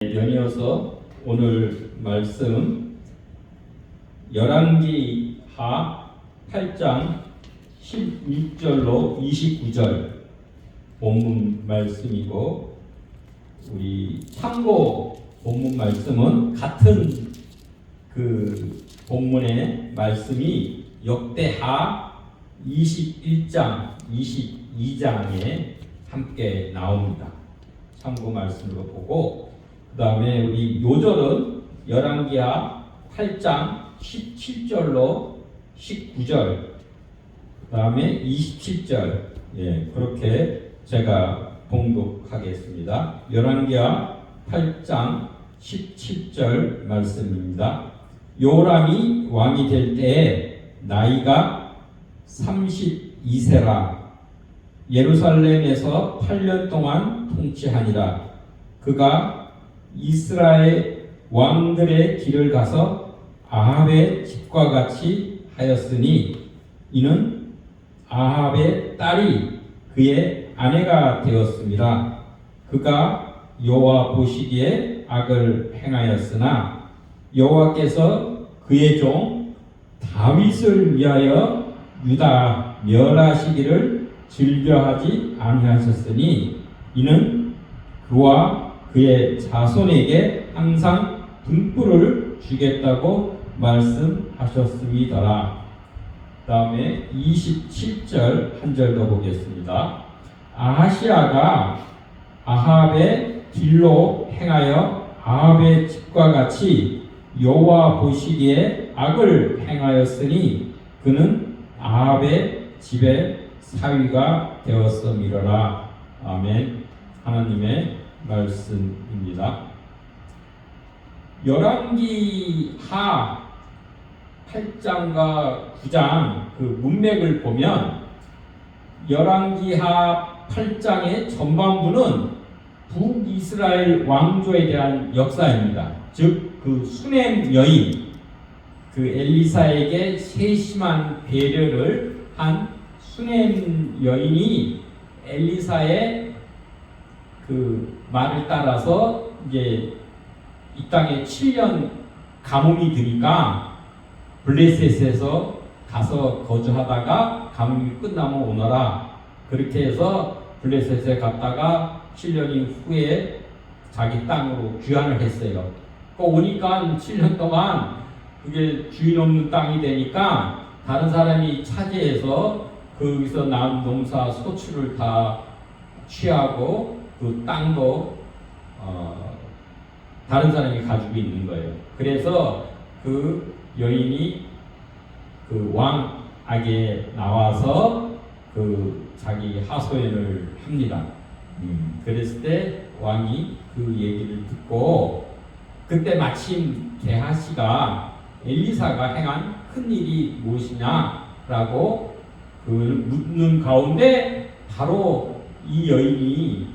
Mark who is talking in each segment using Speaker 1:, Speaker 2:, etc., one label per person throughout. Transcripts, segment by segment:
Speaker 1: 연이어서 오늘 말씀 열왕기하 8장 16절로 29절 본문 말씀이고, 우리 참고 본문 말씀은 같은 그 본문의 말씀이 역대하 21장, 22장에 함께 나옵니다. 참고 말씀으로 보고, 그 다음에 우리 요절은 열왕기하 8장 17절로 19절, 그 다음에 27절, 그렇게 제가 봉독하겠습니다. 열왕기하 8장 17절 말씀입니다. 요람이 왕이 될 때에 나이가 32세라. 예루살렘에서 8년 동안 통치하니라. 그가 이스라엘 왕들의 길을 가서 아합의 집과 같이 하였으니, 이는 아합의 딸이 그의 아내가 되었습니다. 그가 여호와 보시기에 악을 행하였으나 여호와께서 그의 종 다윗을 위하여 유다 멸하시기를 즐겨하지 아니하셨으니, 이는 그와 그의 자손에게 항상 등불을 주겠다고 말씀하셨음이더라. 그 다음에 27절 한 절 더 보겠습니다. 아하시아가 아합의 길로 행하여 아합의 집과 같이 여호와 보시기에 악을 행하였으니, 그는 아합의 집의 사위가 되었음이로라. 아멘. 하나님의 말씀입니다. 열왕기하 8장과 9장 그 문맥을 보면, 열왕기하 8장의 전반부는 북이스라엘 왕조에 대한 역사입니다. 즉 그 수넴 여인, 그 엘리사에게 세심한 배려를 한 수넴 여인이 엘리사의 그 말을 따라서 이제 이 땅에 7년 가뭄이 드니까 블레셋에서 가서 거주하다가 가뭄이 끝나면 오너라. 그렇게 해서 블레셋에 갔다가 7년 후에 자기 땅으로 귀환을 했어요. 오니까 7년 동안 그게 주인 없는 땅이 되니까 다른 사람이 차지해서 거기서 난 농사 소출을 다 취하고 그 땅도 다른 사람이 가지고 있는 거예요. 그래서 그 여인이 그 왕에게 나와서 그 자기 하소연을 합니다. 그랬을 때 왕이 그 얘기를 듣고, 그때 마침 게하시가 엘리사가 행한 큰 일이 무엇이냐라고 그 묻는 가운데 바로 이 여인이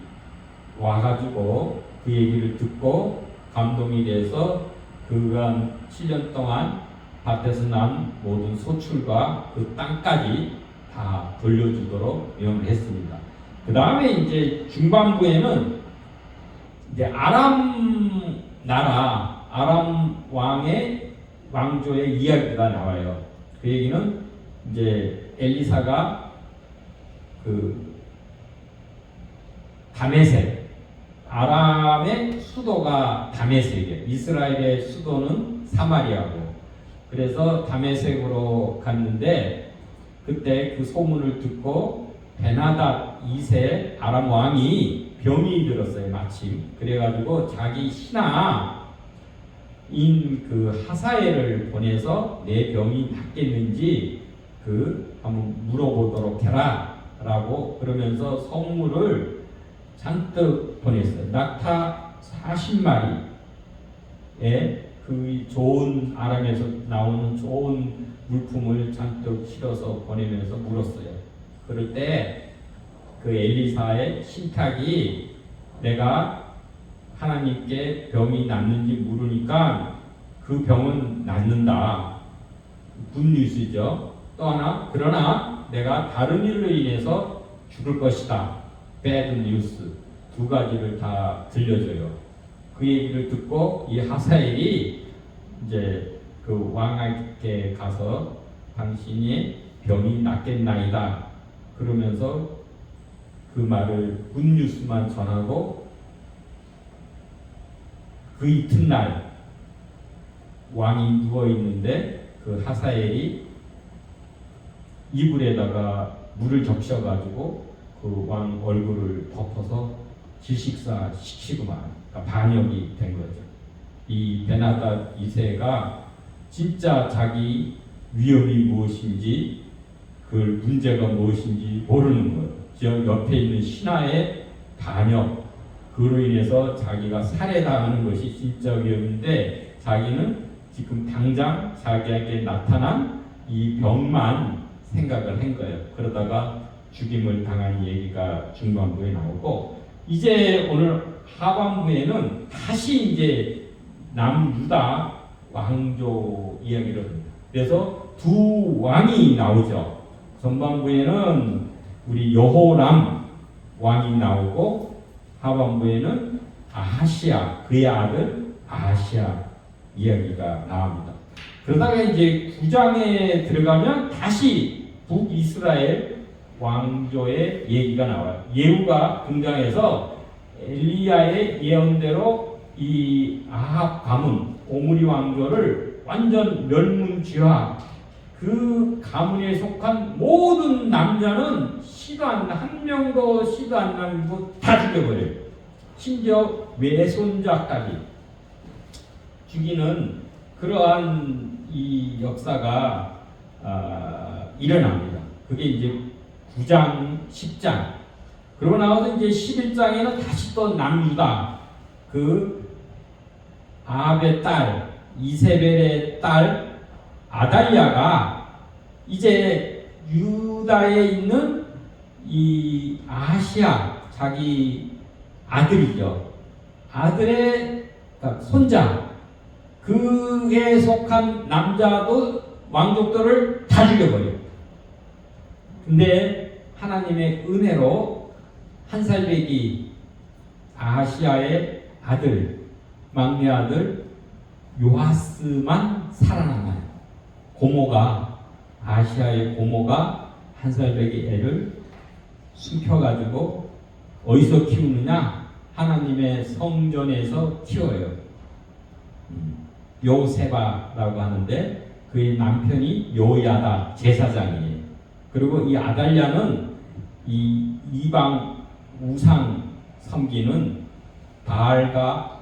Speaker 1: 와가지고 그 얘기를 듣고 감동이 돼서 그간 7년 동안 밭에서 난 모든 소출과 그 땅까지 다 돌려주도록 명을 했습니다. 그 다음에 이제 중반부에는 이제 아람 나라, 아람 왕의 왕조의 이야기가 나와요. 그 얘기는 이제 엘리사가 그 다메섹, 아람의 수도가 다메섹이에요. 이스라엘의 수도는 사마리아고, 그래서 다메섹으로 갔는데 그때 그 소문을 듣고 베나닷 2세 아람 왕이 병이 들었어요. 마침 그래가지고 자기 신하인 그 하사엘을 보내서 내 병이 낫겠는지 그 한번 물어보도록 해라 라고 그러면서 성물을 잔뜩 보냈어요. 낙타 40마리에 그 좋은 아람에서 나오는 좋은 물품을 잔뜩 실어서 보내면서 물었어요. 그럴 때 그 엘리사의 신탁이 내가 하나님께 병이 낫는지 물으니까 그 병은 낫는다. 굿뉴스죠. 또 하나, 그러나 내가 다른 일로 인해서 죽을 것이다. bad news. 두 가지를 다 들려줘요. 그 얘기를 듣고 이 하사엘이 이제 그 왕에게 가서 당신이 병이 낫겠나이다 그러면서 그 말을 굿뉴스만 전하고 그 이튿날 왕이 누워 있는데 그 하사엘이 이불에다가 물을 적셔가지고 그 왕 얼굴을 덮어서 질식사 시키고만 그러니까 반역이 된 거죠. 이 베나닷 2세가 진짜 자기 위험이 무엇인지 그 문제가 무엇인지 모르는 거예요. 즉 옆에 있는 신하의 반역 그로 인해서 자기가 살해당하는 것이 진짜 위험인데 자기는 지금 당장 자기에게 나타난 이 병만 생각을 한 거예요. 그러다가 죽임을 당한 얘기가 중반부에 나오고 이제 오늘 하반부에는 다시 이제 남유다 왕조 이야기를 합니다. 그래서 두 왕이 나오죠. 전반부에는 우리 여호람 왕이 나오고 하반부에는 아하시아 그의 아들 아하시아 이야기가 나옵니다. 그러다가 이제 9장에 들어가면 다시 북이스라엘 왕조의 얘기가 나와요. 예후가 등장해서 엘리야의 예언대로 이 아합 가문 오므리 왕조를 완전 멸문지화 그 가문에 속한 모든 남자는 한 명도 시도 안 남기고 다 죽여버려요. 심지어 외손자까지 죽이는 그러한 이 역사가 일어납니다. 그게 이제 9장, 10장. 그러고 나와서 이제 11장에는 다시 또 남유다. 그 아합의 딸, 이세벨의 딸 아달랴가 이제 유다에 있는 이 아하시아 자기 아들이죠. 아들의 그러니까 손자 그에 속한 남자도 왕족들을 다 죽여버려요. 근데 하나님의 은혜로 한 살배기 아하시아의 아들 막내 아들 요아스만 살아남아요. 고모가 아하시아의 고모가 한 살배기 애를 숨겨가지고 어디서 키우느냐? 하나님의 성전에서 키워요. 요세바라고 하는데 그의 남편이 요야다 제사장이에요. 그리고 이 아달랴는 이 이방 우상 섬기는 바알과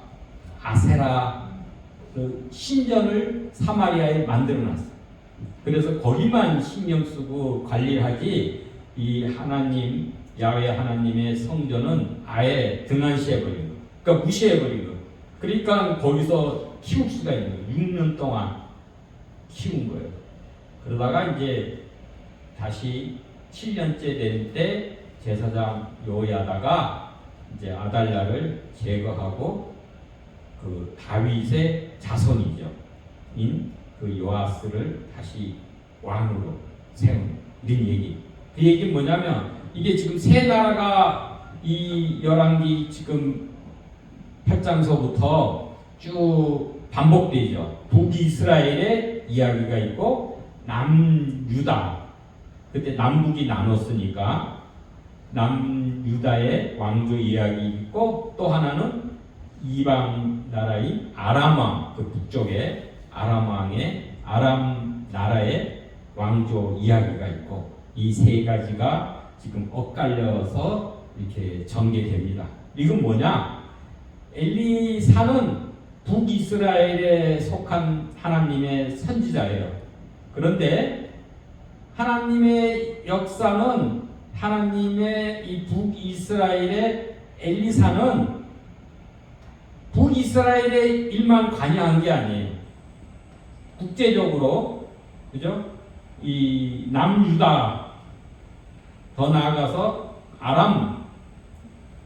Speaker 1: 아세라 그 신전을 사마리아에 만들어놨어요. 그래서 거기만 신경 쓰고 관리를 하지 이 하나님 야훼 하나님의 성전은 아예 등한시해버린 거예요. 그러니까 무시해버린 거예요. 그러니까 거기서 키울 수가 있는 거예요. 6년 동안 키운 거예요. 그러다가 이제 다시 7년째 될 때 제사장 요야다가 이제 아달랴를 제거하고 그 다윗의 자손이죠. 인 그 요아스를 다시 왕으로 세운 이런 얘기. 그 얘기는 뭐냐면 이게 지금 세 나라가 이 열왕기 지금 8장서부터 쭉 반복되죠. 북이스라엘의 이야기가 있고 남유다 그때 남북이 나눴으니까 남유다의 왕조 이야기 있고 또 하나는 이방 나라인 아람 왕 그 북쪽에 아람 나라의 왕조 이야기가 있고 이 세 가지가 지금 엇갈려서 이렇게 전개됩니다. 이건 뭐냐? 엘리사는 북이스라엘에 속한 하나님의 선지자예요. 그런데 하나님의 역사는 하나님의 이 북이스라엘의 엘리사는 북이스라엘의 일만 관여한 게 아니에요. 국제적으로 그죠? 이 남유다 더 나아가서 아람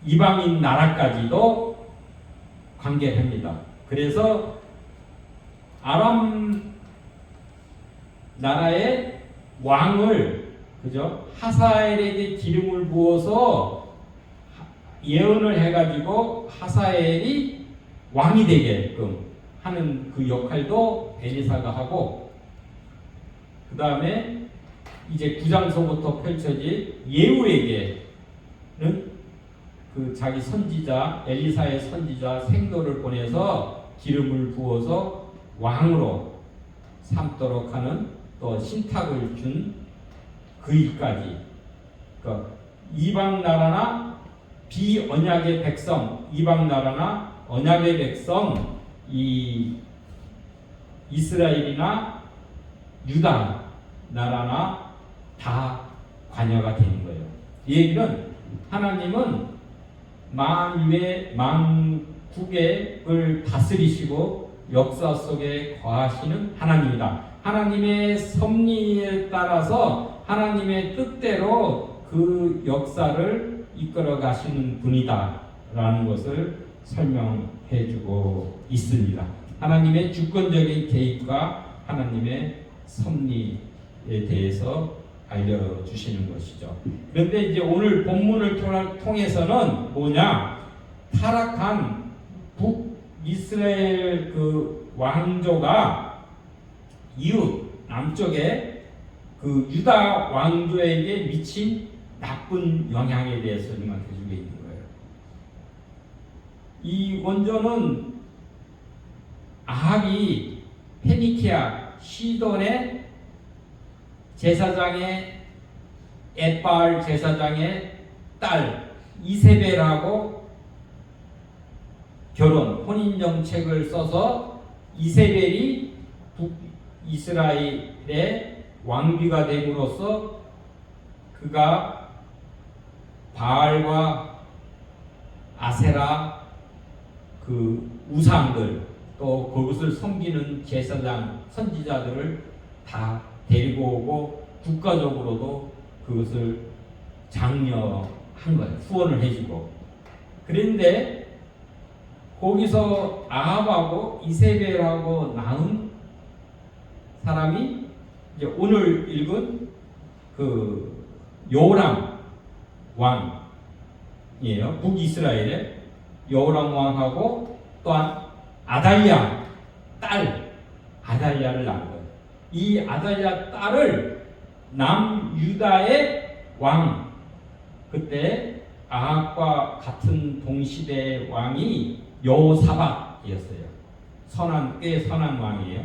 Speaker 1: 이방인 나라까지도 관계합니다. 그래서 아람 나라의 왕을 그죠? 하사엘에게 기름을 부어서 예언을 해가지고 하사엘이 왕이 되게끔 하는 그 역할도 엘리사가 하고, 그 다음에 이제 9장서부터 펼쳐진 예후에게는 그 자기 선지자 엘리사의 선지자 생도를 보내서 기름을 부어서 왕으로 삼도록 하는 또 신탁을 준 그 일까지, 그러니까 이방 나라나 비언약의 백성, 이방 나라나 언약의 백성, 이 이스라엘이나 유다 나라나 다 관여가 되는 거예요. 이 얘기는 하나님은 만국을 다스리시고 역사 속에 거하시는 하나님이다. 하나님의 섭리에 따라서 하나님의 뜻대로 그 역사를 이끌어 가시는 분이다 라는 것을 설명해 주고 있습니다. 하나님의 주권적인 개입과 하나님의 섭리에 대해서 알려주시는 것이죠. 그런데 이제 오늘 본문을 통해서는 뭐냐? 타락한 북이스라엘 그 왕조가 이웃 남쪽에 그 유다 왕조에게 미친 나쁜 영향에 대해서 설명해 주고 있는 거예요. 이 원조는 아합이 페니키아 시돈의 제사장의 엣바알 제사장의 딸 이세벨하고 혼인 정책을 써서 이세벨이 북이스라엘의 왕비가 됨으로써 그가 바알과 아세라 그 우상들 또 그것을 섬기는 제사장 선지자들을 다 데리고 오고 국가적으로도 그것을 장려한 거예요. 후원을 해주고. 그런데 거기서 아합하고 이세벨하고 낳은 사람이 이제 오늘 읽은 그 요람 왕이에요. 북이스라엘의 요람 왕하고 또한 아달랴 딸 아달랴를 낳은 거예요. 이 아달랴 딸을 남유다의 왕, 그때 아합과 같은 동시대 왕이 여호사밧이었어요. 꽤 선한 왕이에요.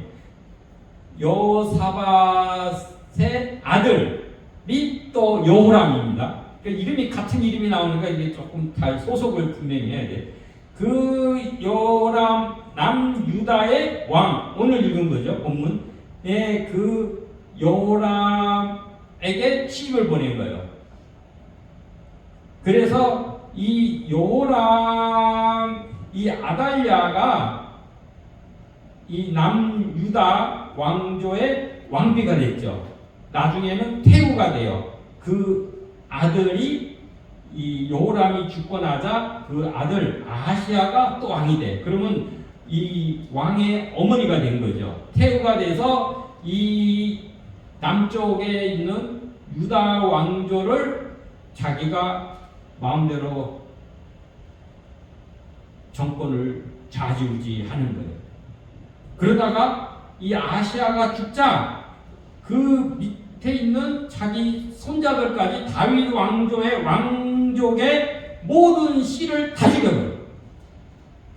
Speaker 1: 여호사밧의 아들이 또 여호람입니다. 그러니까 이름이 같은 이름이 나오니까 이게 조금 잘 소속을 분명히 해야 돼. 그 여호람 남유다의 왕, 오늘 읽은 거죠 본문. 네, 그 여호람에게 시집을 보낸 거예요. 그래서 이 여호람, 이 아달랴가 이 남유다 왕조의 왕비가 됐죠. 나중에는 태후가 돼요. 그 아들이 이 여호람이 죽고 나자 그 아들 아하시아가 또 왕이 돼. 그러면 이 왕의 어머니가 된 거죠. 태후가 돼서 이 남쪽에 있는 유다 왕조를 자기가 마음대로 정권을 좌지우지하는 거예요. 그러다가 이 아시아가 죽자 그 밑에 있는 자기 손자들까지 다윗 왕조의 왕족의 모든 씨를 다 죽여버려요.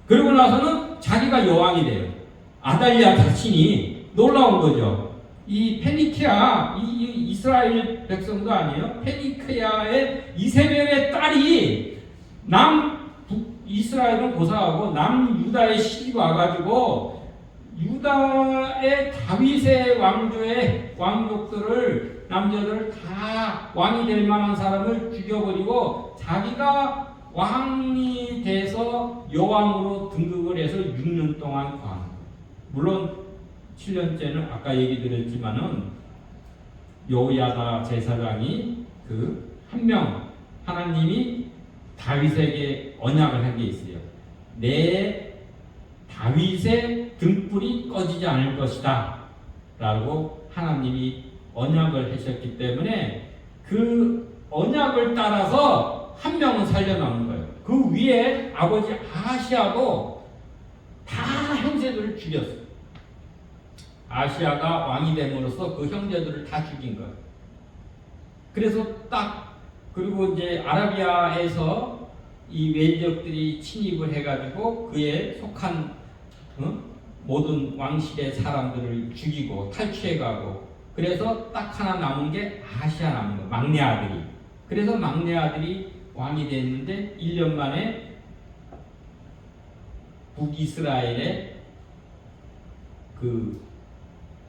Speaker 1: 그러고 나서는 자기가 여왕이 돼요. 아달랴 자신이. 놀라운 거죠. 이 페니키아, 이 이스라엘 백성도 아니에요. 페니키아의 이세벨의 딸이 이스라엘은 고사하고 남유다에 시집 와가지고 유다의 다윗의 왕조의 왕족들을 남자들을 다 왕이 될 만한 사람을 죽여버리고 자기가 왕이 돼서 여왕으로 등극을 해서 6년 동안 거한. 물론 7년째는 아까 얘기 드렸지만은 요야다 제사장이 그 한 명 하나님이 다윗에게 언약을 한 게 있어요. 내 다윗의 등불이 꺼지지 않을 것이다 라고 하나님이 언약을 하셨기 때문에 그 언약을 따라서 한 명은 살려남은 거예요. 그 위에 아버지 아하시아도 다 형제들을 죽였어. 아시아가 왕이 됨으로써 그 형제들을 다 죽인 거야. 그래서 딱 그리고 이제 아라비아에서 이 외적들이 침입을 해가지고 그에 속한 모든 왕실의 사람들을 죽이고 탈취해가고 그래서 딱 하나 남은 게 아시아 남은 거 막내 아들이. 그래서 막내 아들이 왕이 됐는데 1년 만에 북이스라엘의 그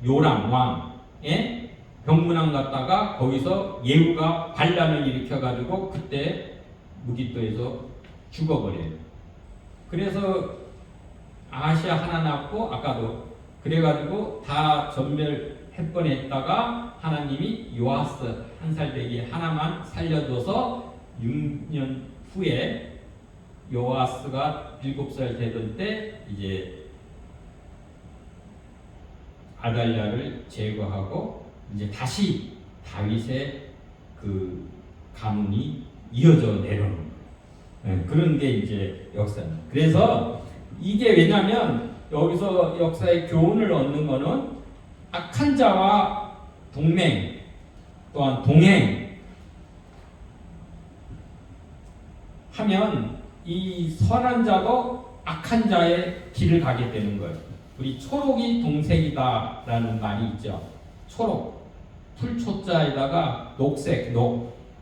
Speaker 1: 요람 왕의 병문안 갔다가 거기서 예후가 반란을 일으켜가지고 그때 무기또에서 죽어버려요. 그래서 아시아 하나 낳고 아까도 그래가지고 다 전멸할 뻔했다가 하나님이 요아스 한 살 되기 하나만 살려줘서 6년 후에 요아스가 7살 되던 때 이제 아달랴를 제거하고 이제 다시 다윗의 그 가문이 이어져 내려오는 거예요. 그런 게 이제 역사입니다. 그래서 이게 왜냐면 여기서 역사의 교훈을 얻는 거는 악한 자와 동맹 또한 동행 하면 이 선한 자도 악한 자의 길을 가게 되는 거예요. 우리 초록이 동색이다라는 말이 있죠. 초록, 풀초자에다가 녹색,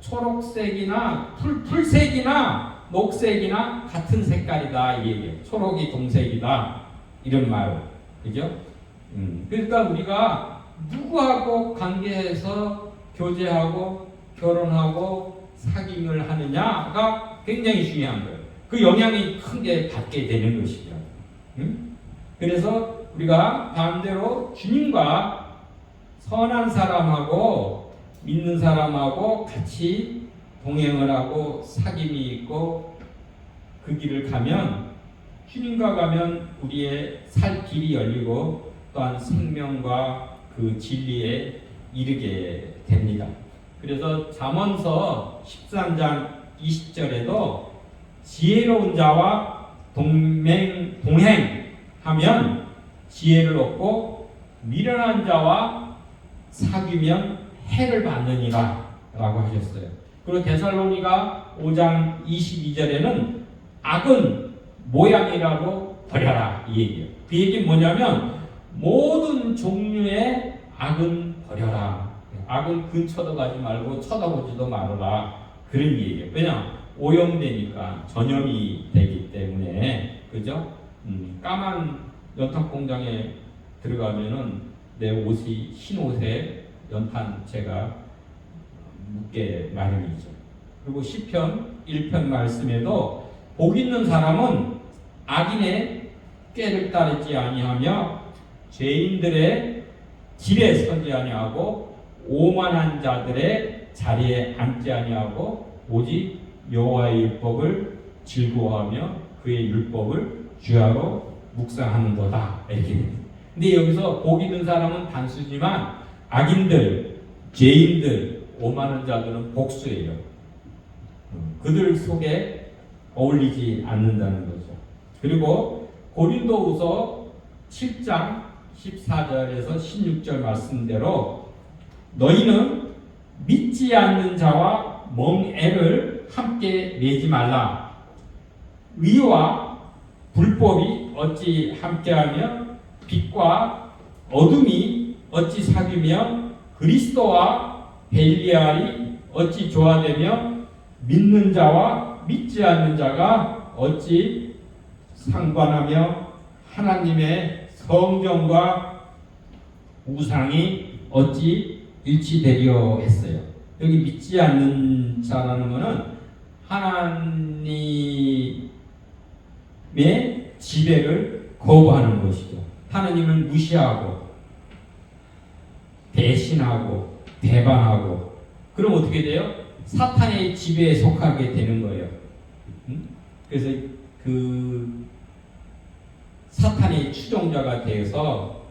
Speaker 1: 초록색이나 풀색이나 녹색이나 같은 색깔이다 이 얘기예요. 초록이 동색이다 이런 말, 그죠? 그러니까 우리가 누구하고 관계해서 교제하고 결혼하고 사귐을 하느냐가 굉장히 중요한 거예요. 그 영향이 크게 받게 되는 것이죠. 그래서 우리가 반대로 주님과 선한 사람하고 믿는 사람하고 같이 동행을 하고 사귐이 있고 그 길을 가면 주님과 가면 우리의 살 길이 열리고 또한 생명과 그 진리에 이르게 됩니다. 그래서 잠언서 13장 20절에도 지혜로운 자와 동행하면 지혜를 얻고 미련한 자와 사귀면 해를 받느니라 라고 하셨어요. 그리고 데살로니가 5장 22절에는 악은 모양이라도 버려라 이 얘기예요. 그 얘기는 뭐냐면 모든 종류의 악은 버려라. 악은 근처도 가지 말고 쳐다보지도 말아라. 그런 얘기예요. 왜냐? 오염되니까 전염이 되기 때문에 그죠? 까만 연탄 공장에 들어가면은 내 옷이 흰 옷에 연탄재가 묻게 마련이죠. 그리고 시편 1편 말씀에도 복 있는 사람은 악인의 꾀를 따르지 아니하며 죄인들의 길에 서지 아니하고 오만한 자들의 자리에 앉지 아니하고 오직 여호와의 율법을 즐거워하며 그의 율법을 주야로 묵상하는도다 이렇게. 근데 여기서 복 있는 사람은 단수지만 악인들, 죄인들, 오만한 자들은 복수예요. 그들 속에 어울리지 않는다는 거죠. 그리고 고린도후서 7장 14절에서 16절 말씀대로 너희는 믿지 않는 자와 멍에를 함께 내지 말라. 의와 불법이 어찌 함께하며 빛과 어둠이 어찌 사귀며 그리스도와 벨리알이 어찌 조화되며 믿는 자와 믿지 않는 자가 어찌 상관하며 하나님의 성전과 우상이 어찌 일치되려 했어요. 여기 믿지 않는 자라는 것은 하나님의 지배를 거부하는 것이죠. 하나님을 무시하고 배신하고 배반하고 그럼 어떻게 돼요? 사탄의 지배에 속하게 되는 거예요. 그래서 그 사탄의 추종자가 되어서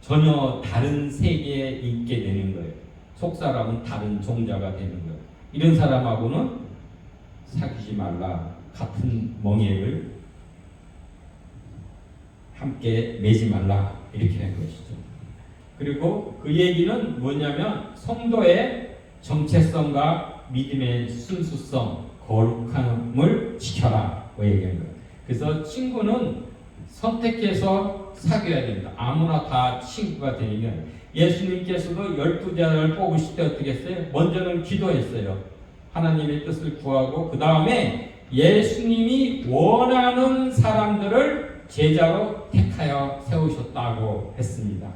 Speaker 1: 전혀 다른 세계에 있게 되는 거예요. 속사람은 다른 종자가 되는 거예요. 이런 사람하고는 사귀지 말라. 같은 멍에를 함께 매지 말라 이렇게 된 것이죠. 그리고 그 얘기는 뭐냐면 성도의 정체성과 믿음의 순수성, 거룩함을 지켜라 얘기한 거예요. 그래서 친구는 선택해서 사귀어야 된다. 아무나 다 친구가 되면 예수님께서도 12자를 뽑으실 때 어떻게 했어요? 먼저는 기도했어요. 하나님의 뜻을 구하고 그 다음에 예수님이 원하는 사람들을 제자로 택하여 세우셨다고 했습니다.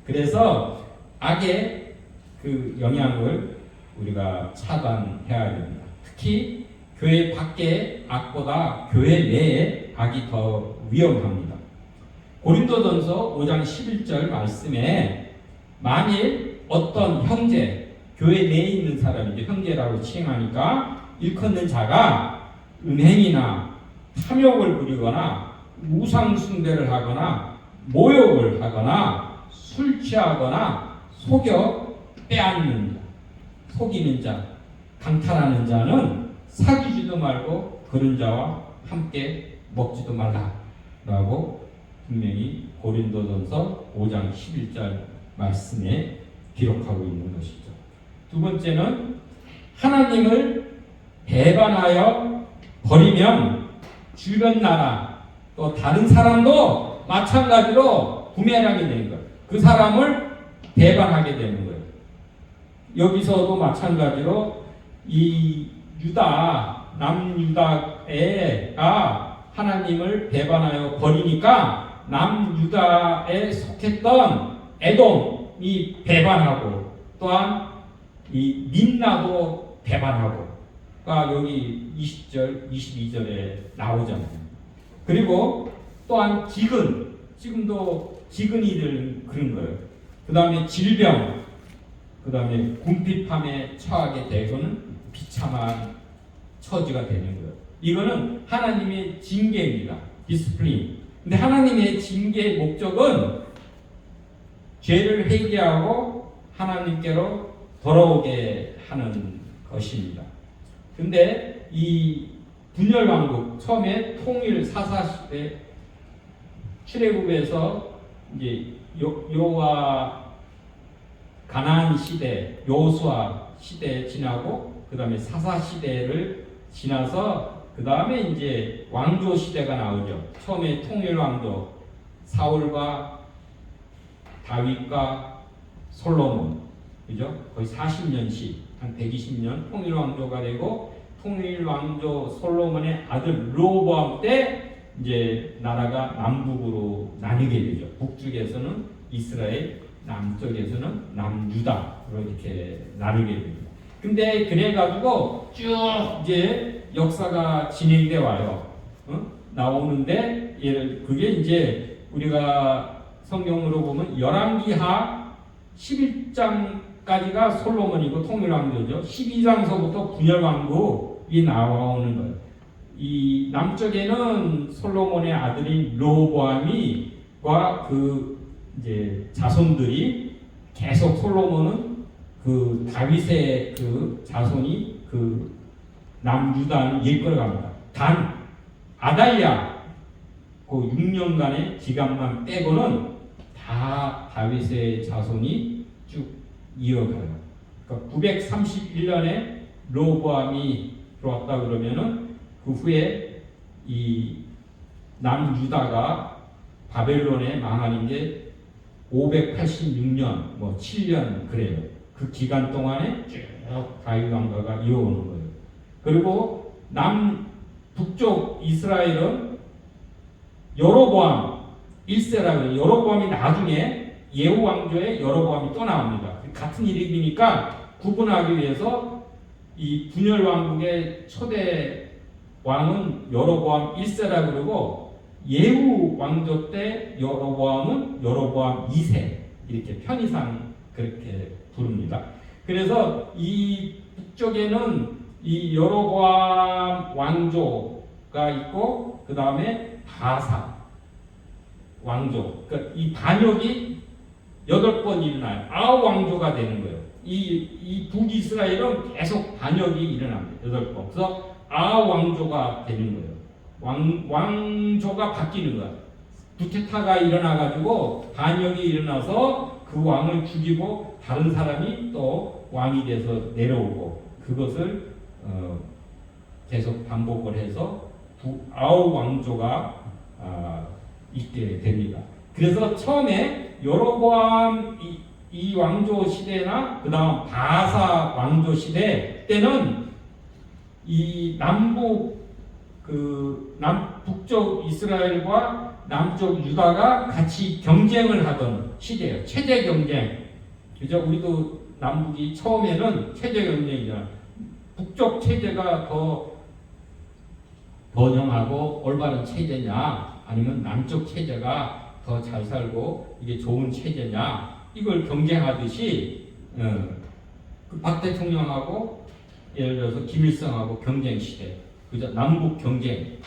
Speaker 1: 그래서 악의 그 영향을 우리가 차단해야 됩니다. 특히 교회 밖의 악보다 교회 내의 악이 더 위험합니다. 고린도전서 5장 11절 말씀에 만일 어떤 형제, 교회 내에 있는 사람이 형제라고 칭하니까 일컫는 자가 음행이나 탐욕을 부리거나 우상 숭배를 하거나 모욕을 하거나 술 취하거나 속여 빼앗는 자, 속이는 자, 강탈하는 자는 사귀지도 말고 그런 자와 함께 먹지도 말라라고 분명히 고린도전서 5장 11절 말씀에 기록하고 있는 것이죠. 두 번째는 하나님을 배반하여 버리면 주변 나라 또 다른 사람도 마찬가지로 부메랑이 되는 거예요. 그 사람을 배반하게 되는 거예요. 여기서도 마찬가지로 이 유다, 남유다가 하나님을 배반하여 버리니까 남유다에 속했던 에돔이 배반하고 또한 이 민나도 배반하고 여기 20절, 22절에 나오잖아요. 그리고 또한 지금도 지근이들 그런 거예요. 그 다음에 질병, 그 다음에 궁핍함에 처하게 되고는 비참한 처지가 되는 거예요. 이거는 하나님의 징계입니다. 디스플린. 근데 하나님의 징계의 목적은 죄를 회개하고 하나님께로 돌아오게 하는 것입니다. 근데 이 분열왕국 처음에 통일 사사시대 출애굽에서 이제 여호와 가나안 시대, 여호수아 시대 지나고 그 다음에 사사 시대를 지나서 그 다음에 이제 왕조 시대가 나오죠. 처음에 통일 왕조 사울과 다윗과 솔로몬, 그죠? 거의 40년씩 한 120년 통일 왕조가 되고 통일 왕조 솔로몬의 아들 르호보암 때 이제 나라가 남북으로 나뉘게 되죠. 북쪽에서는 이스라엘, 남쪽에서는 남유다로 이렇게 나누게 됩니다. 근데 그래가지고 쭉 이제 역사가 진행돼 와요. 나오는데 그게 이제 우리가 성경으로 보면 열왕기하 11장까지가 솔로몬이고 통일왕조죠. 12장서부터 분열왕국이 나오는 거예요. 이 남쪽에는 솔로몬의 아들인 르호보암이과 그 이제 자손들이 계속 솔로몬은 그 다윗의 그 자손이 그 남유다는 이끌어갑니다. 단 아달랴 그 6년간의 기간만 빼고는 다 다윗의 자손이 쭉 이어가요. 그러니까 931년에 르호보암이 들어왔다 그러면은 그 후에 이 남유다가 바벨론에 망하는 게 586년, 7년 그래요. 그 기간 동안에 쭉 다윗 왕가가 이어오는 거예요. 그리고 북쪽 이스라엘은 여로보암 1세라고 해요. 여로보암이 나중에 예후 왕조의 여로보암이 또 나옵니다. 같은 이름이니까 구분하기 위해서 이 분열 왕국의 초대 왕은 여로보암 1세라고 그러고 예후 왕조 때 여로보암은 여로보암 2세 이렇게 편의상 그렇게 부릅니다. 그래서 이 북쪽에는 이 여로보암 왕조가 있고 그 다음에 바사 왕조. 그러니까 이 반역이 8번 일어나요. 9왕조가 되는 거예요. 이 북이스라엘은 계속 반역이 일어납니다. 8번. 그래서 9왕조가 되는 거예요. 왕조가 바뀌는 거예요. 구테타가 일어나가지고 반역이 일어나서 그 왕을 죽이고 다른 사람이 또 왕이 돼서 내려오고 그것을 계속 반복을 해서 아홉 왕조가 있게 됩니다. 그래서 처음에 여로보암 이 왕조 시대나 그 다음 바사 왕조 시대 때는 이 북쪽 이스라엘과 남쪽 유다가 같이 경쟁을 하던 시대예요. 체제 경쟁. 그죠? 우리도 남북이 처음에는 체제 경쟁이잖아. 북쪽 체제가 더 번영하고 올바른 체제냐, 아니면 남쪽 체제가 더 잘 살고 이게 좋은 체제냐, 이걸 경쟁하듯이 그 박 대통령하고 예를 들어서 김일성하고 경쟁 시대, 그죠? 남북 경쟁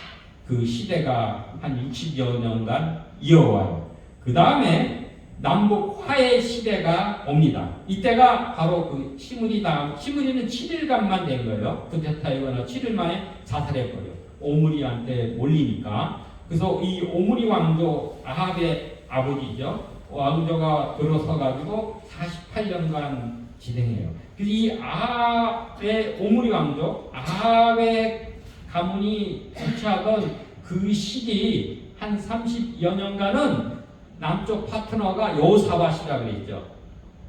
Speaker 1: 그 시대가 한 60여 년간 이어와요. 그 다음에 남북 화해 시대가 옵니다. 이때가 바로 그 시므리는 7일간만 된 거예요. 쿠데타이거나 7일 만에 자살해버려. 오므리한테 몰리니까. 그래서 이 오므리 왕조, 아합의 아버지죠. 왕조가 들어서 가지고 48년간 진행해요. 그래서 이 아합의 오므리 왕조, 아합의 가문이 통치하던 그 시기 한 30여 년간은 남쪽 파트너가 여호사밧이라 그랬죠.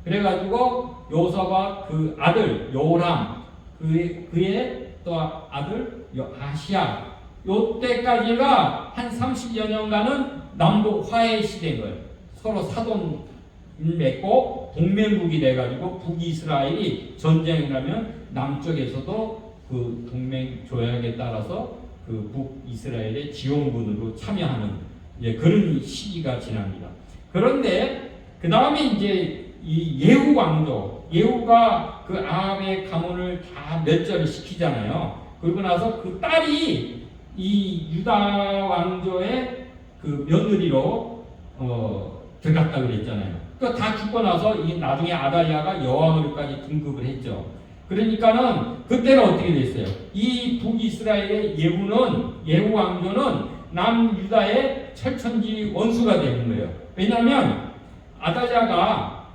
Speaker 1: 그래가지고 여호사밧 그 아들 여호람, 그의 또 아들 아시야, 요때까지가 한 30여 년간은 남북 화해 시대인 거예요. 서로 사돈 맺고 동맹국이 돼가지고 북이스라엘이 전쟁을 하면 남쪽에서도 그 동맹 조약에 따라서 그 북이스라엘의 지원군으로 참여하는 그런 시기가 지납니다. 그런데 그 다음에 이제 이 예후 왕조, 예후가 그 아합의 가문을 다 멸절을 시키잖아요. 그러고 나서 그 딸이 이 유다 왕조의 그 며느리로 들어갔다 그랬잖아요. 그 다 죽고 나서 이 나중에 아달랴가 여왕으로까지 등극을 했죠. 그러니까는 그때는 어떻게 됐어요? 이 북이스라엘의 예후 왕조는 남유다의 철천지 원수가 되는 거예요. 왜냐하면 아달랴가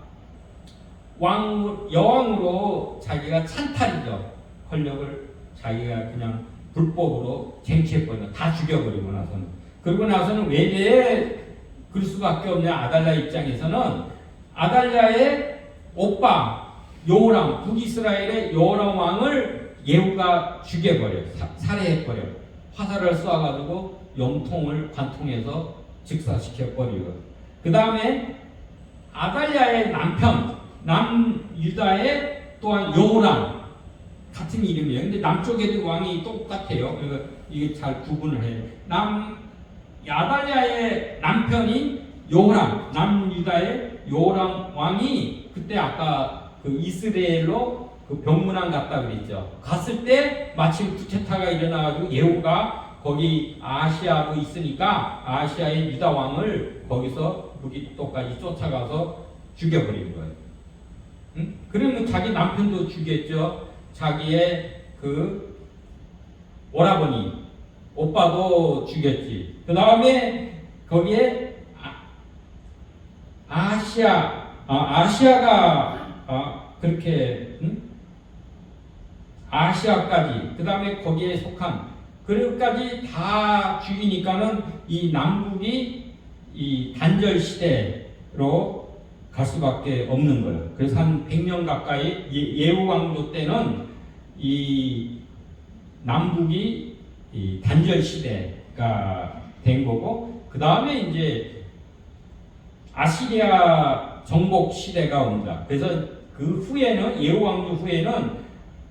Speaker 1: 여왕으로 자기가 찬탈이죠. 권력을 자기가 그냥 불법으로 쟁취해버려, 다 죽여버리고 나서는. 그러고 나서는 왜 그럴 수밖에 없냐? 아달랴 입장에서는 아달랴의 오빠 여호람, 북이스라엘의 여호람 왕을 예후가 죽여버려요. 살해해버려요. 화살을 쏘아가지고 염통을 관통해서 직사시켜버리고. 그 다음에 아달랴의 남편, 남유다의 또한 여호람, 같은 이름이에요. 근데 남쪽에도 왕이 똑같아요. 그러니까 이게 잘 구분을 해요. 아달랴의 남편인 요람, 남유다의 요람 왕이 그때 아까 그 이스라엘로 그 병문안 갔다 그랬죠. 갔을 때 마침 쿠데타가 일어나가지고 예후가 거기 아시아도 있으니까 아시아의 유다 왕을 거기서 무기토까지 쫓아가서 죽여버린 거예요. 응? 그러면 자기 남편도 죽였죠. 자기의 그 오라버니, 오빠도 죽였지. 그 다음에 거기에 아시아가 그렇게 아시아까지, 그 다음에 거기에 속한 그리고까지 다 죽이니까는 이 남북이 이 단절 시대로 갈 수밖에 없는 거예요. 그래서 한 100년 가까이 예후 왕조 때는 이 남북이 이 단절 시대가 된 거고, 그 다음에 이제 아시리아 정복 시대가 옵니다. 그래서 그 후에는 예후 왕조 후에는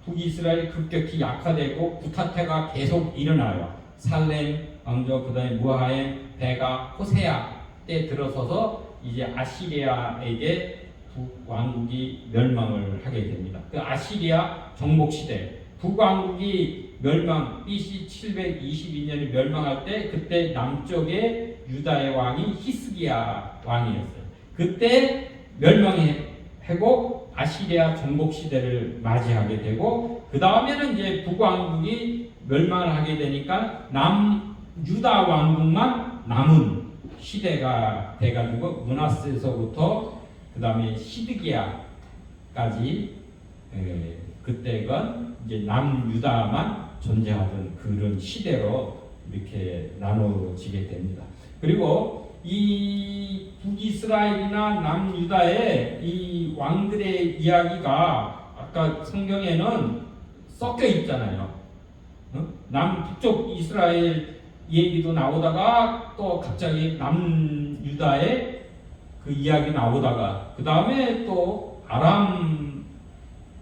Speaker 1: 북이스라엘이 급격히 약화되고 구타태가 계속 일어나요. 살렘 왕조, 그 다음에 무하엠, 베가, 호세아 때 들어서서 이제 아시리아에게 북왕국이 멸망을 하게 됩니다. 그 아시리아 정복 시대, 북왕국이 멸망, BC 722년에 멸망할 때 그때 남쪽에 유다의 왕이 히스기야 왕이었어요. 그때 멸망하고 아시리아 정복 시대를 맞이하게 되고, 그 다음에는 이제 북왕국이 멸망을 하게 되니까 유다 왕국만 남은 시대가 돼가지고 문하세에서부터 그 다음에 시드기야까지 그때가 이제 남유다만 존재하던 그런 시대로 이렇게 나눠지게 됩니다. 그리고 이 북이스라엘이나 남유다의 이 왕들의 이야기가 아까 성경에는 섞여 있잖아요. 남북쪽 이스라엘 얘기도 나오다가 또 갑자기 남유다의 그 이야기 나오다가 그 다음에 또 아람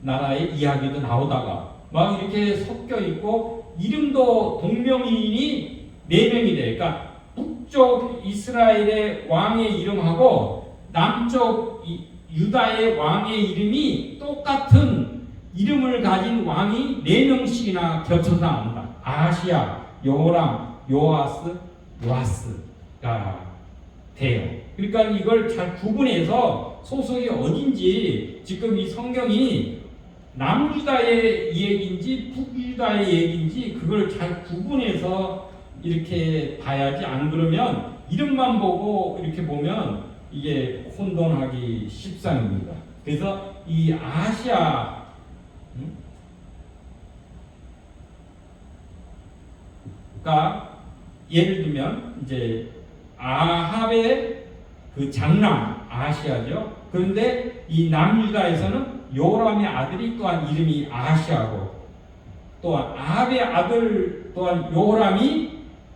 Speaker 1: 나라의 이야기도 나오다가 막 이렇게 섞여 있고 이름도 동명이인이 4명이 돼. 그러니까 북쪽 이스라엘의 왕의 이름하고 남쪽 유다의 왕의 이름이 똑같은 이름을 가진 왕이 4명씩이나 겹쳐서 나온다. 아하시야, 여호람, 요아스, 요아스가 돼요. 그러니까 이걸 잘 구분해서 소속이 어딘지 지금 이 성경이 남유다의 얘기인지 북유다의 얘기인지 그걸 잘 구분해서 이렇게 봐야지, 안 그러면 이름만 보고 이렇게 보면 이게 혼돈하기 십상입니다. 그래서 이 아시아 가 예를 들면 이제 아합의 그 장남 아시아죠. 그런데 이 남유다에서는 요람의 아들이 또한 이름이 아시아고, 또한 아합의 아들 또한 요람이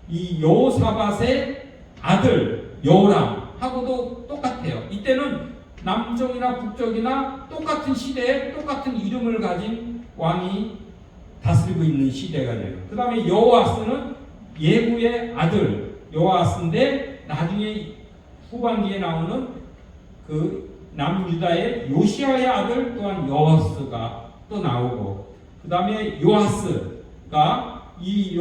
Speaker 1: 이 요사밧의 아들 요람하고도 똑같아요. 이때는 남쪽이나 북쪽이나 똑같은 시대에 똑같은 이름을 가진 왕이 다스리고 있는 시대가 돼요. 그 다음에 여호아스는 예후의 아들 여호아스인데 나중에 후반기에 나오는 그 남유다의 요시아의 아들 또한 여호아스가 또 나오고, 그 다음에 요아스가 이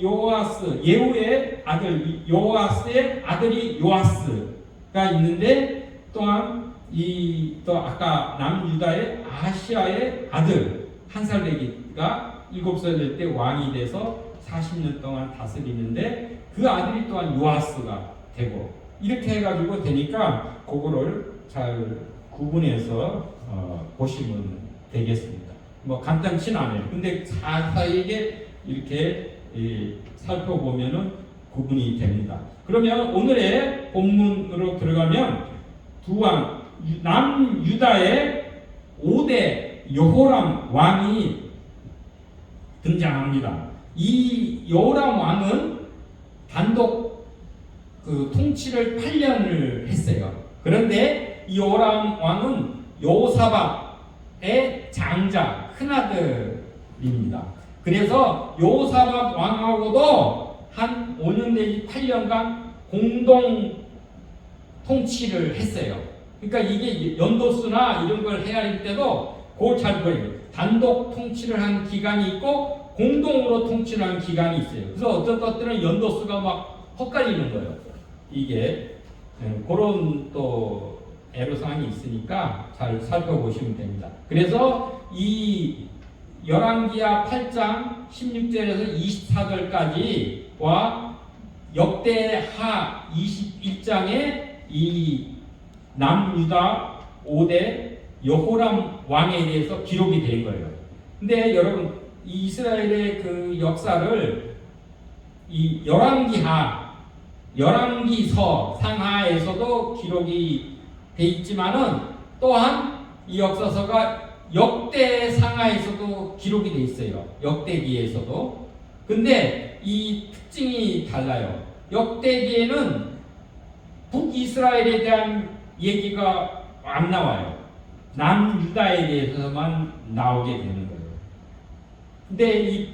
Speaker 1: 요아스 예후의 아들 요아스의 아들이 요아스가 있는데, 또한 이 또 아까 남유다의 아시아의 아들 한 살 되기가 7살 될 때 왕이 돼서 40년 동안 다스리는데 그 아들이 또한 요아스가 되고, 이렇게 해가지고 되니까 그거를 잘 구분해서 보시면 되겠습니다. 뭐 간단치는 않아요. 근데 사이에 이렇게 살펴보면은 구분이 됩니다. 그러면 오늘의 본문으로 들어가면 두 왕, 남유다의 5대 여호람 왕이 등장합니다. 이 여호람 왕은 단독 그 통치를 8년을 했어요. 그런데 이 여호람 왕은 여호사밧의 장자 큰아들입니다. 그래서 여호사밧 왕하고도 한 5년 내지 8년간 공동 통치를 했어요. 그러니까 이게 연도수나 이런 걸 해야 할 때도 그걸 잘 보여요. 단독 통치를 한 기간이 있고 공동으로 통치를 한 기간이 있어요. 그래서 어떤 것들은 연도수가 막 헛갈리는 거예요. 이게 그런 또 애로사항이 있으니까 잘 살펴보시면 됩니다. 그래서 이 열왕기하 8장 16절에서 24절까지와 역대하 21장에 이 남유다 5대 여호람 왕에 대해서 기록이 된 거예요. 근데 여러분 이 이스라엘의 그 역사를 이 열왕기서 상하에서도 기록이 돼 있지만은 또한 이 역사서가 역대상하에서도 기록이 돼 있어요. 역대기에서도. 근데 이 특징이 달라요. 역대기에는 북이스라엘에 대한 얘기가 안 나와요. 남유다에 대해서만 나오게 되는 거예요. 근데 이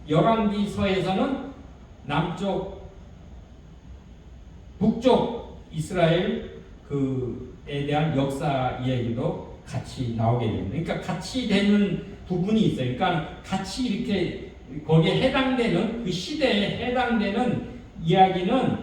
Speaker 1: 열왕기서에서는 남쪽, 북쪽 이스라엘 그에 대한 역사 이야기도 같이 나오게 됩니다. 그러니까 같이 되는 부분이 있어요. 그러니까 같이 이렇게 거기에 해당되는 그 시대에 해당되는 이야기는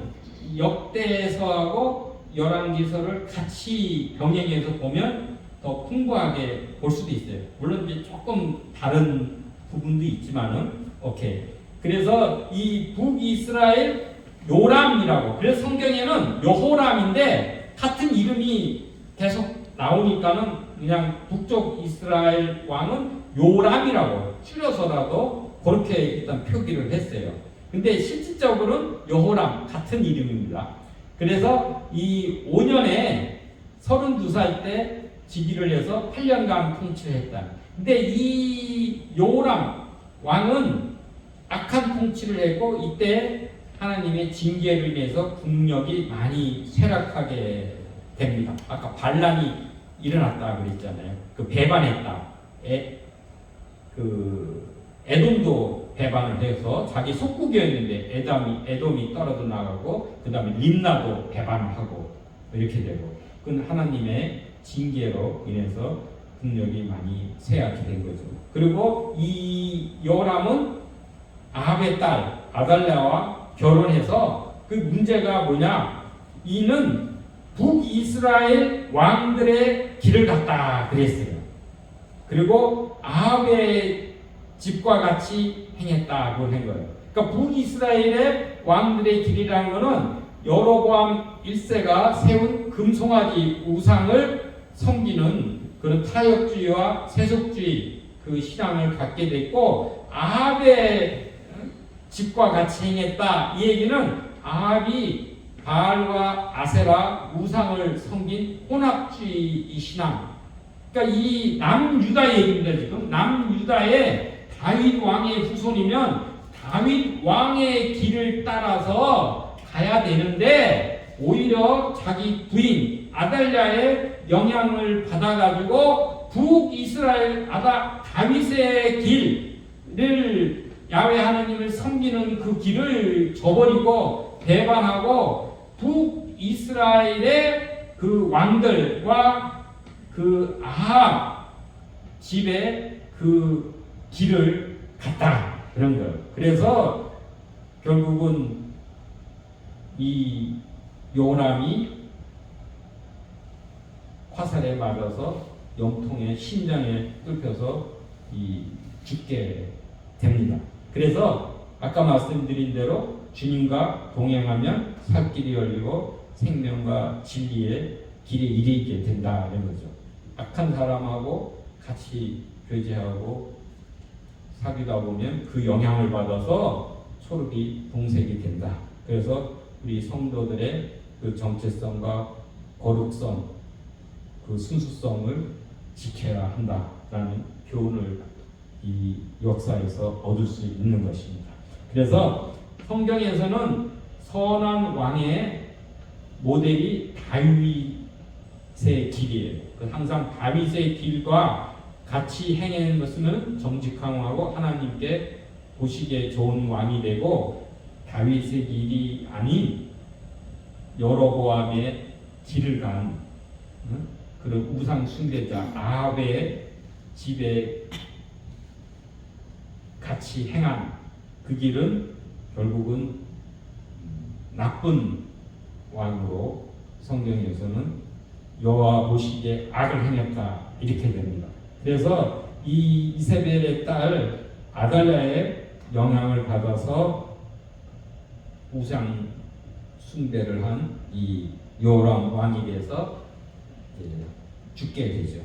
Speaker 1: 역대서하고 열왕기서를 같이 병행해서 보면 더 풍부하게 볼 수도 있어요. 물론 이제 조금 다른 부분도 있지만은 오케이. 그래서 이 북이스라엘 요람이라고. 그래서 성경에는 여호람인데 같은 이름이 계속 나오니까는 그냥 북쪽 이스라엘 왕은 요람이라고 줄여서라도 그렇게 일단 표기를 했어요. 근데 실질적으로는 여호람 같은 이름입니다. 그래서 이 5년에 32살 때 즉위를 해서 8년간 통치를 했다. 근데 이 요람 왕은 악한 통치를 했고 이때 하나님의 징계로 인해서 국력이 많이 쇠락하게 됩니다. 아까 반란이 일어났다 그랬잖아요. 그 배반했다. 에돔도 배반을 해서 자기 속국이었는데 에돔이 떨어져 나가고 그 다음에 림나도 배반을 하고 이렇게 되고 그건 하나님의 징계로 인해서 국력이 많이 쇠약이 된 거죠. 그리고 이 요람은 아합의 딸 아달랴와 결혼해서 그 문제가 뭐냐? 이는 북이스라엘 왕들의 길을 갔다 그랬어요. 그리고 아합의 집과 같이 행했다고 한 거예요. 그러니까 북이스라엘의 왕들의 길이라는 것은 여로보암 1세가 세운 금송아지 우상을 섬기는 그런 타협주의와 세속주의 그 신앙을 갖게 됐고 아합의 집과 같이 행했다. 이 얘기는 아합이 바알과 아세라 우상을 섬긴 혼합주의 신앙. 그러니까 이 남유다 얘기입니다. 지금 남유다의 다윗 왕의 후손이면 다윗 왕의 길을 따라서 가야 되는데 오히려 자기 부인 아달랴의 영향을 받아가지고 북이스라엘 다윗의 길을 야훼 하나님을 섬기는 그 길을 저버리고 배반하고 북이스라엘의 그 왕들과 그 아합 집의 그 길을 갔다 그런 거예요. 그래서 결국은 이 요람이 화살에 맞아서 염통에 심장에 뚫혀서 죽게 됩니다. 그래서 아까 말씀드린 대로 주님과 동행하면 살 길이 열리고 생명과 진리의 길에 이르게 된다 이런 거죠. 악한 사람하고 같이 교제하고 사귀다 보면 그 영향을 받아서 초록이 동색이 된다. 그래서 우리 성도들의 그 정체성과 거룩성, 그 순수성을 지켜야 한다라는 교훈을 이 역사에서 얻을 수 있는 것입니다. 그래서 성경에서는 선한 왕의 모델이 다윗의 길이에요. 항상 다윗의 길과 같이 행하는 것은 정직하고 하나님께 보시기에 좋은 왕이 되고 다윗의 길이 아닌 여로보암의 길을 간 그런 우상 숭배자 아합의 집에 같이 행한 그 길은 결국은 나쁜 왕으로 성경에서는 여호와 보시기에 악을 행했다 이렇게 됩니다. 그래서 이 이세벨의 딸 아달랴의 영향을 받아서 우상 숭배를 한 이 요람 왕이 돼서 죽게 되죠.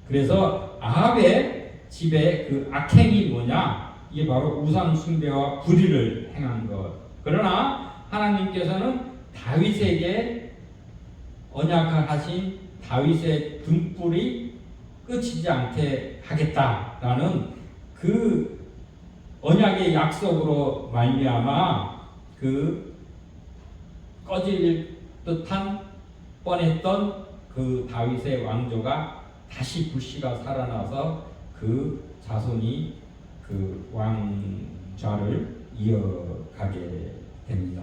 Speaker 1: 그래서 아합의 집에 그 악행이 뭐냐? 이게 바로 우상 숭배와 불의를 행한 것. 그러나 하나님께서는 다윗에게 언약하신 다윗의 등불이 끝이지 않게 하겠다라는 그 언약의 약속으로 말미암아 그 꺼질 듯한 뻔했던 그 다윗의 왕조가 다시 불씨가 살아나서 그 자손이 그 왕좌를 이어가게 됩니다.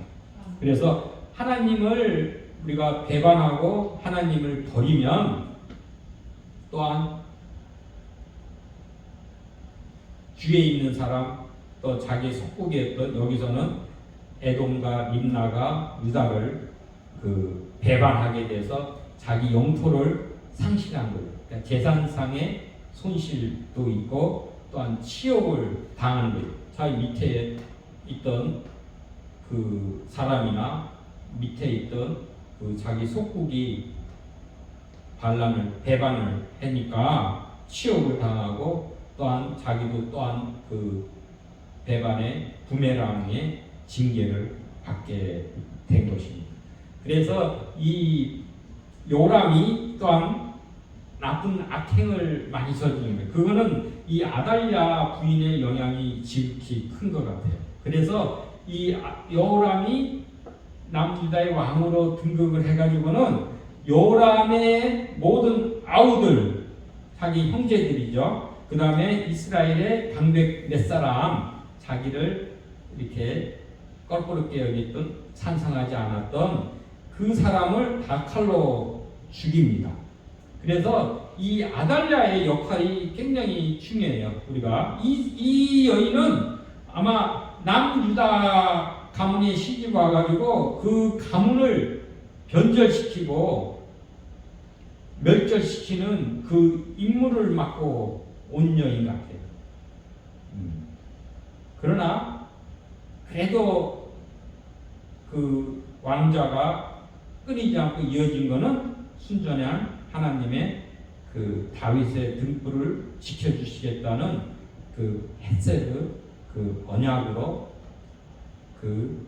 Speaker 1: 그래서 하나님을 우리가 배반하고 하나님을 버리면 또한 주위에 있는 사람 또 자기 속국에 있던 여기서는 에돔과 림나가 유다를 그 배반하게 돼서 자기 영토를 상실한 거예요. 그러니까 재산상의 손실도 있고 또한 치욕을 당하는 거예요. 자기 밑에 있던 그 사람이나 밑에 있던 그 자기 속국이 배반을 하니까 치욕을 당하고 또한 자기도 또한 그 배반의 부메랑의 징계를 받게 된 것입니다. 그래서 이 요람이 또한 나쁜 악행을 많이 저지른 거예요. 그거는 이 아달랴 부인의 영향이 지극히 큰 것 같아요. 그래서 이 요람이 남유다의 왕으로 등극을 해가지고는 요람의 모든 아우들, 자기 형제들이죠. 그 다음에 이스라엘의 방백 몇 사람, 자기를 이렇게 껄끄럽게 여겼던, 찬성하지 않았던 그 사람을 다 칼로 죽입니다. 그래서 이 아달랴의 역할이 굉장히 중요해요. 우리가 이 여인은 아마 남유다 가문에 시집 와가지고 그 가문을 변절시키고 멸절시키는 그 임무를 맡고 온 여인 같아요. 그러나 그래도 그 왕자가 끊이지 않고 이어진 것은 순전한 하나님의 그 다윗의 등불을 지켜주시겠다는 그 헤세드 그 언약으로 그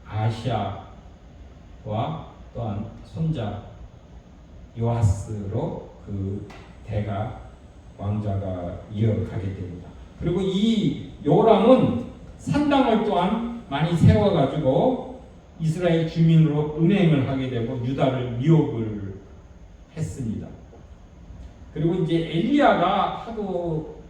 Speaker 1: 아시아와 또한 손자 요아스로 그 대가 왕자가 이어가게 됩니다. 그리고 이 요람은 산당을 또한 많이 세워가지고 이스라엘 주민으로 음행을 하게 되고 유다를 미혹을 했습니다. 그리고 이제 엘리야가 하도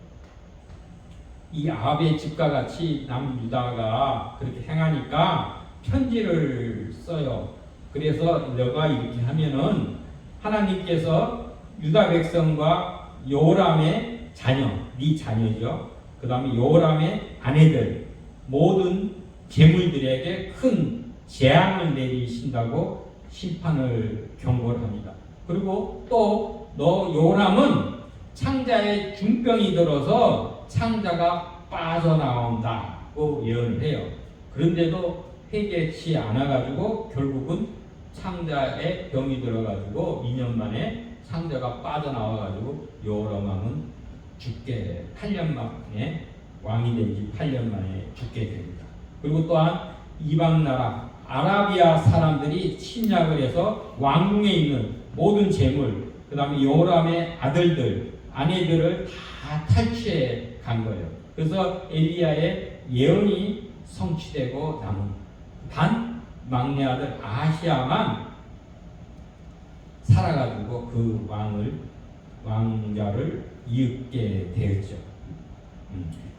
Speaker 1: 이 아합의 집과 같이 남유다가 그렇게 행하니까 편지를 써요. 그래서 너가 이렇게 하면은 하나님께서 유다 백성과 요람의 자녀, 네 자녀죠. 그 다음에 요람의 아내들 모든 재물들에게 큰 재앙을 내리신다고 심판을 경고를 합니다. 그리고 또 너 요람은 창자에 중병이 들어서 창자가 빠져나온다고 예언을 해요. 그런데도 회개치 않아가지고 결국은 창자에 병이 들어가지고 2년 만에 창자가 빠져나와가지고 요람 왕은 죽게 8년 만에 왕이 된 지 8년 만에 죽게 됩니다. 그리고 또한 이방 나라 아라비아 사람들이 침략을 해서 왕궁에 있는 모든 재물, 그 다음에 요람의 아들들, 아내들을 다 탈취해 간 거예요. 그래서 엘리야의 예언이 성취되고 남은 단 막내 아들 아시아만 살아가지고 그 왕자를 이윽게 되었죠.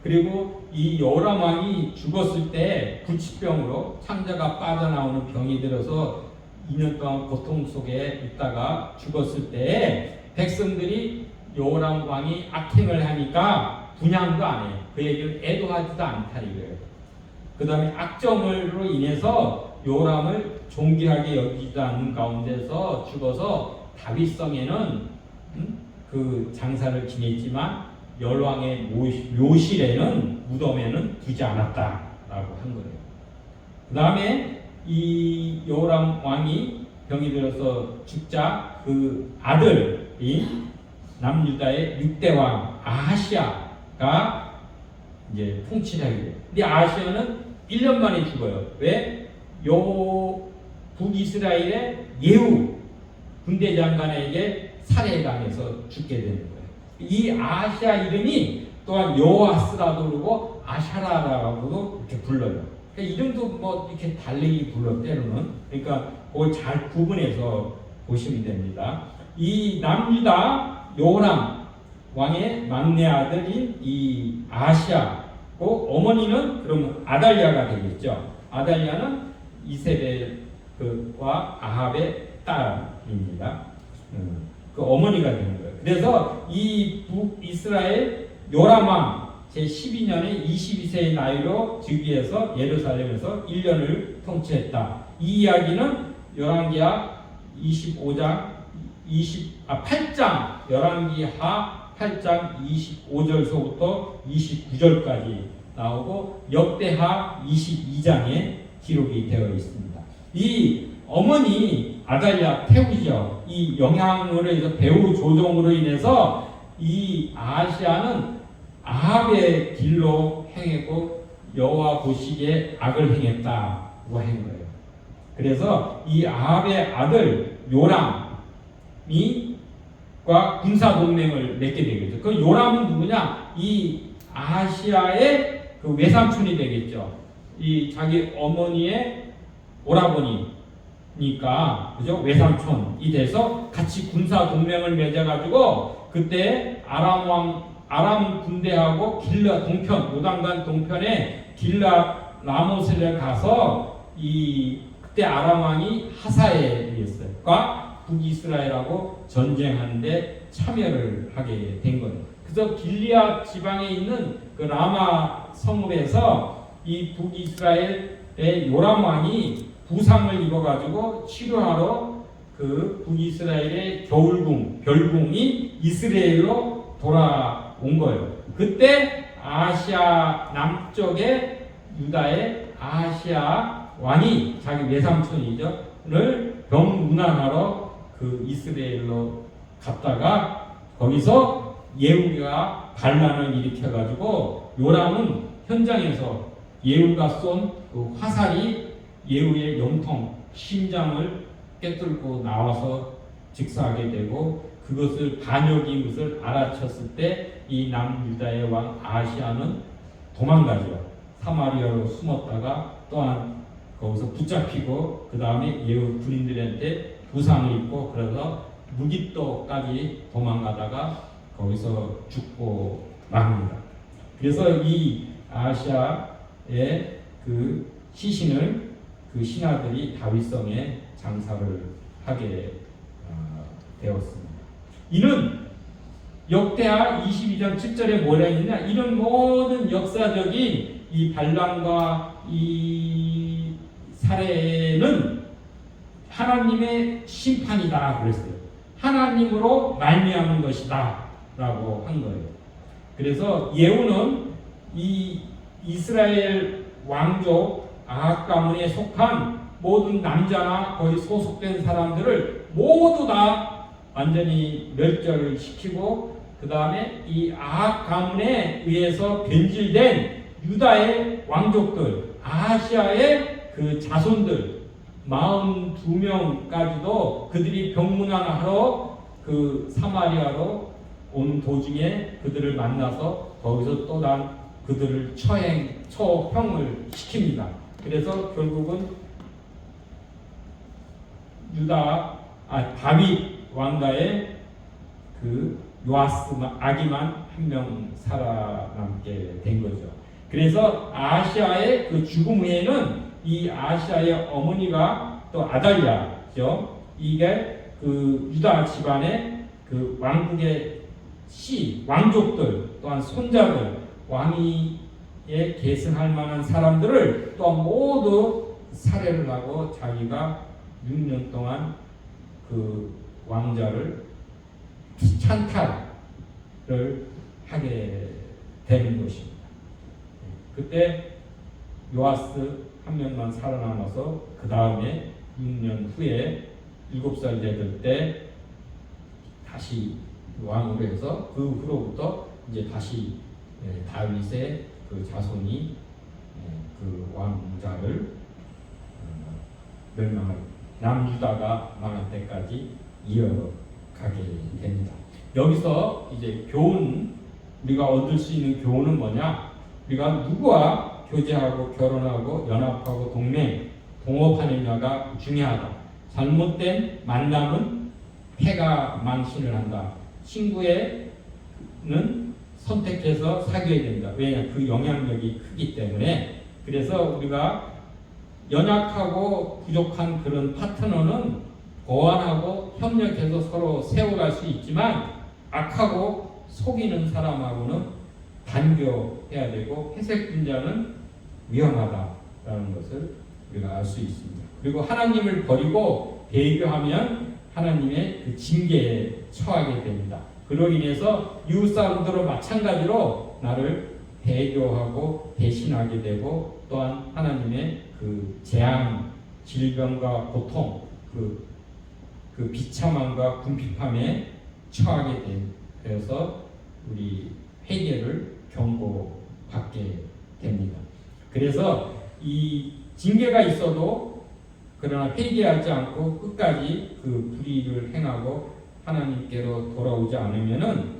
Speaker 1: 그리고 이 요람 왕이 죽었을 때 불치병으로 창자가 빠져나오는 병이 들어서 2년 동안 고통 속에 있다가 죽었을 때 백성들이 요람 왕이 악행을 하니까 분향도 안 해요. 그에게 애도하지도 않다 이거예요. 그 다음에 악정으로 인해서 요람을 존귀하게 여기지 않는 가운데서 죽어서 다윗성에는 그 장사를 지냈지만 열왕의 묘실에는 무덤에는 두지 않았다라고 한 거예요. 그 다음에 이 요람 왕이 병이 들어서 죽자 그 아들이 남유다의 6대 왕 아하시아가 이제 통치를 하게 돼요. 근데 아하시아는 1년 만에 죽어요. 왜? 요 북이스라엘의 예후 군대 장관에게 살해당해서 죽게 되는 거예요. 이 아하시아 이름이 또한 여호아스라도 그러고 아샤라라고도 이렇게 불러요. 그러니까 이름도 뭐 이렇게 달리 불러 때로는. 그러니까 그걸 잘 구분해서 보시면 됩니다. 이 남유다 요람 왕의 막내 아들인 이 아시아고 어머니는 그러면 아달랴가 되겠죠. 아달랴는 이세벨과 아합의 딸입니다. 그 어머니가 되는 거예요. 그래서 이 북이스라엘 요람 왕 제12년에 22세의 나이로 즉위해서 예루살렘에서 1년을 통치했다. 이 이야기는 열왕기하 25장 8장 열왕기하 8장 25절서부터 29절까지 나오고 역대하 22장에 기록이 되어 있습니다. 이 어머니 아달랴 태우죠. 이 영향으로 해서 배후 조종으로 인해서 이 아하시아는 아합의 길로 행했고 여호와 보시기에 악을 행했다고 한 거예요. 그래서 이 아합의 아들 요람이 과 군사 동맹을 맺게 되겠죠. 그 요람은 누구냐? 이 아하시아의 그 외삼촌이 되겠죠. 이 자기 어머니의 오라버니니까 그죠? 외삼촌이 돼서 같이 군사 동맹을 맺어가지고 그때 아람 군대하고 길라 동편 요단강 동편에 길라 라모스를 가서 이 그때 아람 왕이 하사엘이었어요. 북이스라엘하고 전쟁하는데 참여를 하게 된 거예요. 그래서 길리앗 지방에 있는 그 라마 성읍에서 이 북이스라엘의 요람 왕이 부상을 입어가지고 치료하러 그 북이스라엘의 별궁이 이스라엘로 돌아온 거예요. 그때 아시아 남쪽의 유다의 아시아 왕이 자기 외삼촌이죠.를 병문안하러 그 이스라엘로 갔다가 거기서 예후가 반란을 일으켜가지고 요람은 현장에서 예후가 쏜 그 화살이 예후의 영통 심장을 깨뚫고 나와서 즉사하게 되고 그것을 반역인 것을 알아챘을 때 이 남유다의 왕 아시아는 도망가죠. 사마리아로 숨었다가 또한 거기서 붙잡히고 그 다음에 예후 군인들한테 부상을 입고 그래서 무깃도까지 도망가다가 거기서 죽고 맙니다. 그래서 이 아시아의 그 시신을 그 신하들이 다윗성에 장사를 하게 되었습니다. 이는 역대하 22장 7절에 뭐라 했느냐? 이런 모든 역사적인 이 반란과 이 사례는 하나님의 심판이다 그랬어요. 하나님으로 말미암은 것이다 라고 한 거예요. 그래서 예후는 이 이스라엘 왕족 아합 가문에 속한 모든 남자나 거기 소속된 사람들을 모두 다 완전히 멸절을 시키고 그 다음에 이 아합 가문에 의해서 변질된 유다의 왕족들 아하시아의 그 자손들 42명까지도 그들이 병문안하러 그 사마리아로 온 도중에 그들을 만나서 거기서 또 난 그들을 처형을 시킵니다. 그래서 결국은 다윗 왕가의 그 요아스 아기만 한 명 살아남게 된 거죠. 그래서 아시아의 그 죽음 후에는 이 아시아의 어머니가 또 아달랴죠. 이게 그 유다 집안의 그 왕국의 왕족들 또한 손자들 왕위에 계승할 만한 사람들을 또 모두 살해를 하고 자기가 6년 동안 그 왕자를 찬탈을 하게 되는 것입니다. 그때 요아스 한 명만 살아남아서 그 다음에 6년 후에 7살 되던 때 다시 왕으로 해서 그 후로부터 이제 다시 다윗의 그 자손이 그 왕자를 멸망할 남유다가 망할 때까지 이어가게 됩니다. 여기서 이제 교훈 우리가 얻을 수 있는 교훈은 뭐냐? 우리가 누구와 교제하고 결혼하고 연합하고 동업하느냐가 중요하다. 잘못된 만남은 패가 망신을 한다. 친구에는 선택해서 사귀어야 된다. 왜냐? 그 영향력이 크기 때문에. 그래서 우리가 연약하고 부족한 그런 파트너는 보완하고 협력해서 서로 세워갈 수 있지만 악하고 속이는 사람하고는 단교해야 되고 회색 분자는 위험하다라는 것을 우리가 알 수 있습니다. 그리고 하나님을 버리고 배교하면 하나님의 그 징계에 처하게 됩니다. 그로 인해서 이웃 사람들은 마찬가지로 나를 배교하고 배신하게 되고 또한 하나님의 그 재앙, 질병과 고통, 그 비참함과 궁핍함에 처하게 되어서 우리 회개를 경고받게 됩니다. 그래서 이 징계가 있어도 그러나 회개하지 않고 끝까지 그 불의를 행하고 하나님께로 돌아오지 않으면은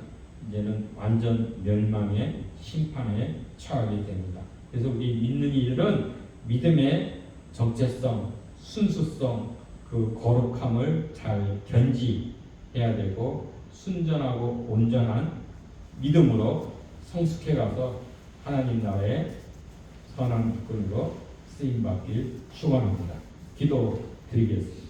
Speaker 1: 이제는 완전 멸망의 심판에 처하게 됩니다. 그래서 우리 믿는 이들은 믿음의 정체성, 순수성, 그 거룩함을 잘 견지해야 되고 순전하고 온전한 믿음으로 성숙해 가서 하나님 나라의 선한 일꾼으로 쓰임 받길 축원합니다. 기도드리겠습니다.